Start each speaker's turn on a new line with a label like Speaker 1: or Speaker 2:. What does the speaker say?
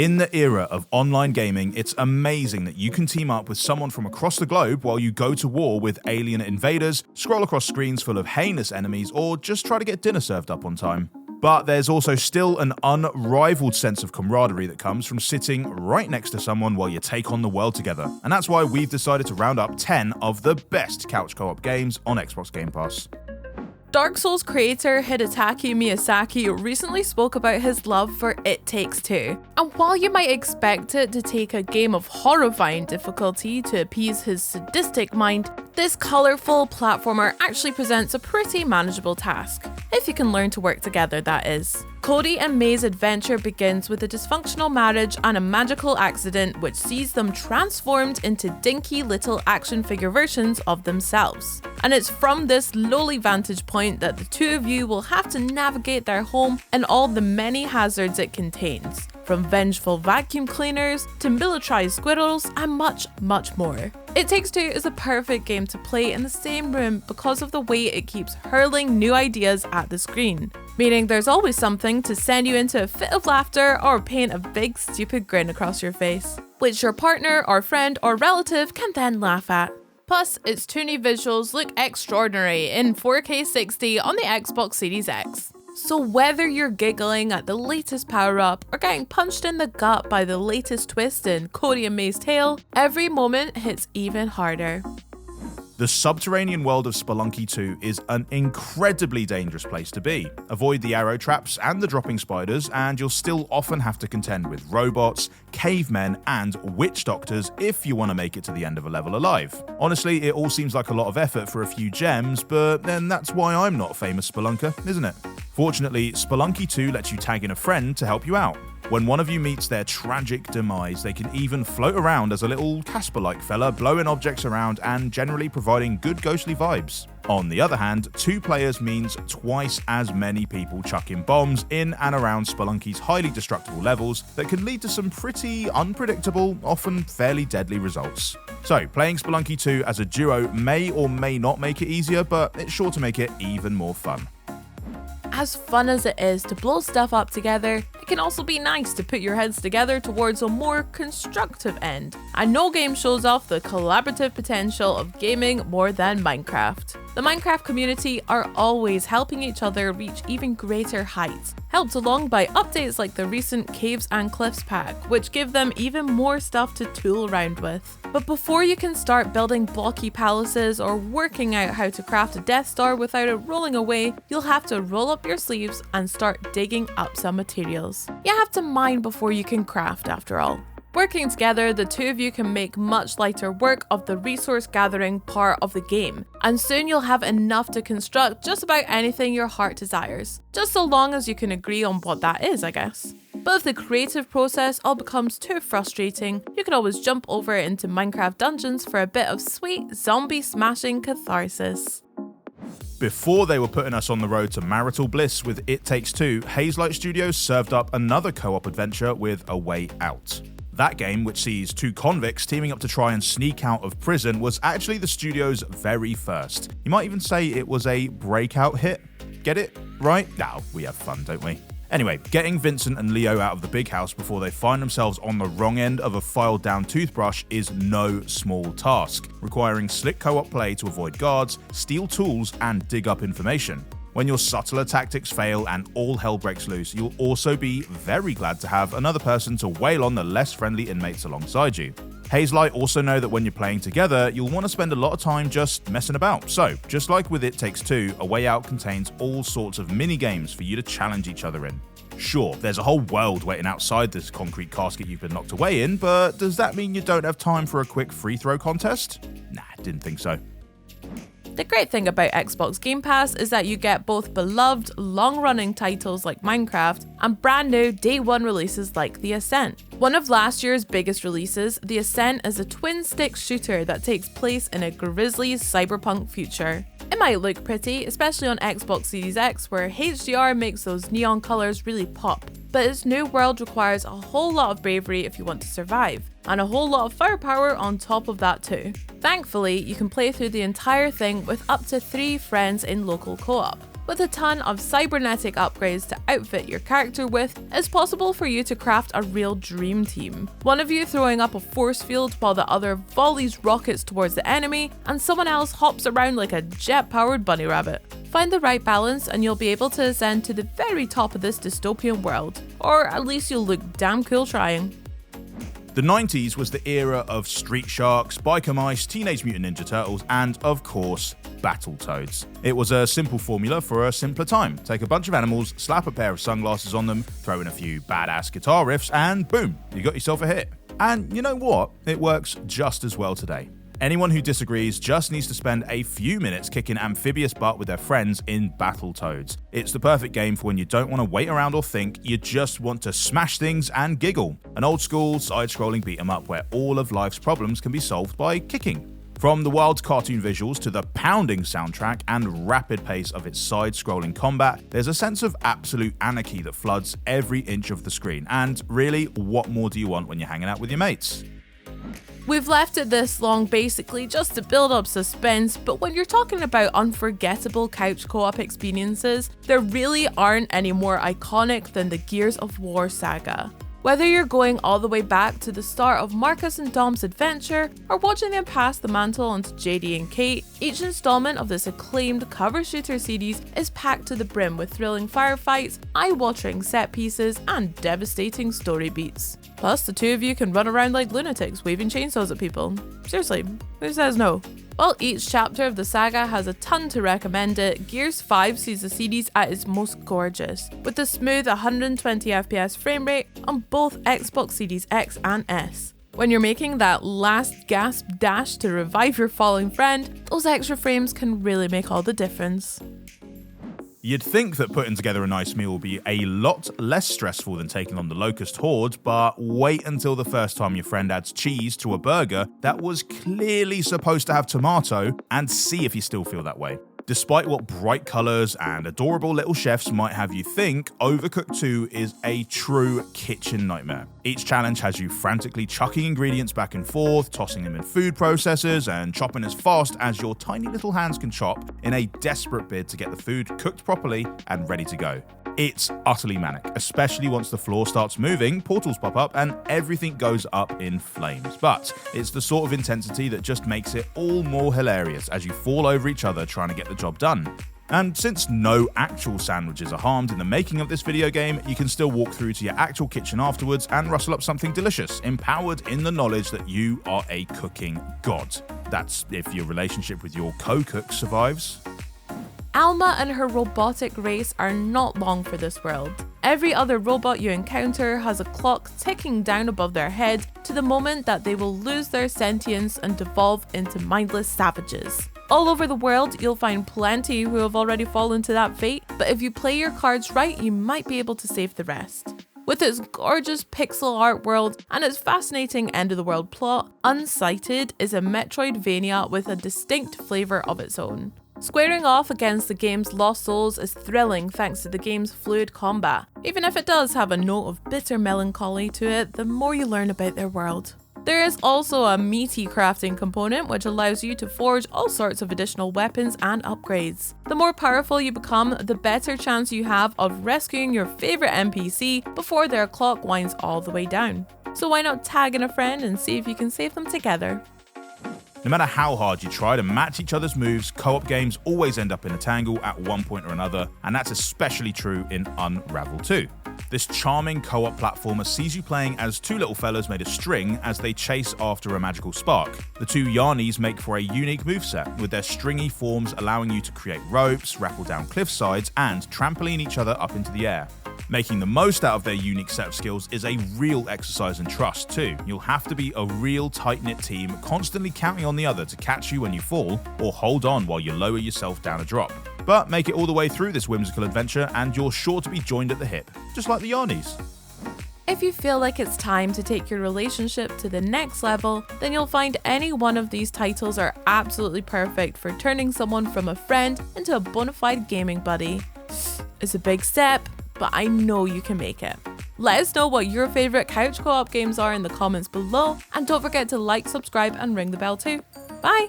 Speaker 1: In the era of online gaming, it's amazing that you can team up with someone from across the globe while you go to war with alien invaders, scroll across screens full of heinous enemies, or just try to get dinner served up on time. But there's also still an unrivaled sense of camaraderie that comes from sitting right next to someone while you take on the world together. And that's why we've decided to round up 10 of the best couch co-op games on Xbox Game Pass.
Speaker 2: Dark Souls creator Hidetaki Miyazaki recently spoke about his love for It Takes Two. And while you might expect it to take a game of horrifying difficulty to appease his sadistic mind, this colourful platformer actually presents a pretty manageable task. If you can learn to work together, that is. Cody and May's adventure begins with a dysfunctional marriage and a magical accident which sees them transformed into dinky little action figure versions of themselves. And it's from this lowly vantage point that the two of you will have to navigate their home and all the many hazards it contains, from vengeful vacuum cleaners to militarized squirrels and much, much more. It Takes Two is a perfect game to play in the same room because of the way it keeps hurling new ideas at the screen, meaning there's always something to send you into a fit of laughter or paint a big stupid grin across your face, which your partner or friend or relative can then laugh at. Plus, its 2D visuals look extraordinary in 4K 60 on the Xbox Series X. So whether you're giggling at the latest power-up or getting punched in the gut by the latest twist in Cody and May's tale, every moment hits even harder.
Speaker 1: The subterranean world of Spelunky 2 is an incredibly dangerous place to be. Avoid the arrow traps and the dropping spiders, and you'll still often have to contend with robots, cavemen, and witch doctors if you want to make it to the end of a level alive. Honestly, it all seems like a lot of effort for a few gems, but then that's why I'm not a famous spelunker, isn't it? Fortunately, Spelunky 2 lets you tag in a friend to help you out. When one of you meets their tragic demise, they can even float around as a little Casper-like fella, blowing objects around and generally providing good ghostly vibes. On the other hand, 2 players means twice as many people chucking bombs in and around Spelunky's highly destructible levels that can lead to some pretty unpredictable, often fairly deadly results. So, playing Spelunky 2 as a duo may or may not make it easier, but it's sure to make it even more fun.
Speaker 2: As fun as it is to blow stuff up together, it can also be nice to put your heads together towards a more constructive end. And no game shows off the collaborative potential of gaming more than Minecraft. The Minecraft community are always helping each other reach even greater heights, helped along by updates like the recent Caves and Cliffs pack, which give them even more stuff to tool around with. But before you can start building blocky palaces or working out how to craft a Death Star without it rolling away, you'll have to roll up your sleeves and start digging up some materials. You have to mine before you can craft, after all. Working together, the two of you can make much lighter work of the resource gathering part of the game, and soon you'll have enough to construct just about anything your heart desires, just so long as you can agree on what that is, I guess. But if the creative process all becomes too frustrating, you can always jump over into Minecraft dungeons for a bit of sweet zombie smashing catharsis.
Speaker 1: Before they were putting us on the road to marital bliss with It Takes Two, Hazelight Studios served up another co-op adventure with A Way Out. That game, which sees 2 convicts teaming up to try and sneak out of prison, was actually the studio's very first. You might even say it was a breakout hit. Get it? Right? Now, we have fun, don't we? Anyway, getting Vincent and Leo out of the big house before they find themselves on the wrong end of a filed down toothbrush is no small task, requiring slick co-op play to avoid guards, steal tools, and dig up information. When your subtler tactics fail and all hell breaks loose, you'll also be very glad to have another person to wail on the less friendly inmates alongside you. Hazelight also know that when you're playing together, you'll want to spend a lot of time just messing about. So, just like with It Takes Two, A Way Out contains all sorts of mini-games for you to challenge each other in. Sure, there's a whole world waiting outside this concrete casket you've been locked away in, but does that mean you don't have time for a quick free throw contest? Nah, didn't think so.
Speaker 2: The great thing about Xbox Game Pass is that you get both beloved, long-running titles like Minecraft and brand new day one releases like The Ascent. One of last year's biggest releases, The Ascent is a twin-stick shooter that takes place in a grisly cyberpunk future. It might look pretty, especially on Xbox Series X where HDR makes those neon colours really pop, but its new world requires a whole lot of bravery if you want to survive, and a whole lot of firepower on top of that too. Thankfully, you can play through the entire thing with up to 3 friends in local co-op, With a ton of cybernetic upgrades to outfit your character with, it's possible for you to craft a real dream team. One of you throwing up a force field while the other volleys rockets towards the enemy, and someone else hops around like a jet-powered bunny rabbit. Find the right balance and you'll be able to ascend to the very top of this dystopian world. Or at least you'll look damn cool trying.
Speaker 1: The 90s was the era of Street Sharks, Biker Mice, Teenage Mutant Ninja Turtles, and of course, Battletoads. It was a simple formula for a simpler time. Take a bunch of animals, slap a pair of sunglasses on them, throw in a few badass guitar riffs, and boom, you got yourself a hit. And you know what? It works just as well today. Anyone who disagrees just needs to spend a few minutes kicking amphibious butt with their friends in Battletoads. It's the perfect game for when you don't want to wait around or think, you just want to smash things and giggle. An old school, side-scrolling beat-em-up where all of life's problems can be solved by kicking. From the wild cartoon visuals to the pounding soundtrack and rapid pace of its side-scrolling combat, there's a sense of absolute anarchy that floods every inch of the screen. And really, what more do you want when you're hanging out with your mates?
Speaker 2: We've left it this long basically just to build up suspense, but when you're talking about unforgettable couch co-op experiences, there really aren't any more iconic than the Gears of War saga. Whether you're going all the way back to the start of Marcus and Dom's adventure, or watching them pass the mantle onto JD and Kate, each installment of this acclaimed cover shooter series is packed to the brim with thrilling firefights, eye-watering set pieces, and devastating story beats. Plus, the two of you can run around like lunatics waving chainsaws at people. Seriously, who says no? While each chapter of the saga has a ton to recommend it, Gears 5 sees the series at its most gorgeous, with a smooth 120 FPS frame rate on both Xbox Series X and S. When you're making that last gasp dash to revive your falling friend, those extra frames can really make all the difference.
Speaker 1: You'd think that putting together a nice meal would be a lot less stressful than taking on the Locust Horde, but wait until the first time your friend adds cheese to a burger that was clearly supposed to have tomato and see if you still feel that way. Despite what bright colours and adorable little chefs might have you think, Overcooked 2 is a true kitchen nightmare. Each challenge has you frantically chucking ingredients back and forth, tossing them in food processors, and chopping as fast as your tiny little hands can chop in a desperate bid to get the food cooked properly and ready to go. It's utterly manic, especially once the floor starts moving, portals pop up, and everything goes up in flames. But it's the sort of intensity that just makes it all more hilarious as you fall over each other trying to get the job done. And since no actual sandwiches are harmed in the making of this video game, you can still walk through to your actual kitchen afterwards and rustle up something delicious, empowered in the knowledge that you are a cooking god. That's if your relationship with your co-cook survives.
Speaker 2: Alma and her robotic race are not long for this world. Every other robot you encounter has a clock ticking down above their head to the moment that they will lose their sentience and devolve into mindless savages. All over the world, you'll find plenty who have already fallen to that fate, but if you play your cards right, you might be able to save the rest. With its gorgeous pixel art world and its fascinating end-of-the-world plot, Unsighted is a Metroidvania with a distinct flavour of its own. Squaring off against the game's lost souls is thrilling thanks to the game's fluid combat, even if it does have a note of bitter melancholy to it the more you learn about their world. There is also a meaty crafting component which allows you to forge all sorts of additional weapons and upgrades. The more powerful you become, the better chance you have of rescuing your favourite NPC before their clock winds all the way down. So why not tag in a friend and see if you can save them together?
Speaker 1: No matter how hard you try to match each other's moves, co-op games always end up in a tangle at one point or another, and that's especially true in Unravel 2. This charming co-op platformer sees you playing as two little fellas made of string as they chase after a magical spark. The two Yarnies make for a unique moveset, with their stringy forms allowing you to create ropes, rappel down cliff sides, and trampoline each other up into the air. Making the most out of their unique set of skills is a real exercise in trust too. You'll have to be a real tight-knit team, constantly counting on the other to catch you when you fall, or hold on while you lower yourself down a drop. But make it all the way through this whimsical adventure and you're sure to be joined at the hip, just like the Yarnies.
Speaker 2: If you feel like it's time to take your relationship to the next level, then you'll find any one of these titles are absolutely perfect for turning someone from a friend into a bona fide gaming buddy. It's a big step, but I know you can make it. Let us know what your favourite couch co-op games are in the comments below, and don't forget to like, subscribe and ring the bell too. Bye!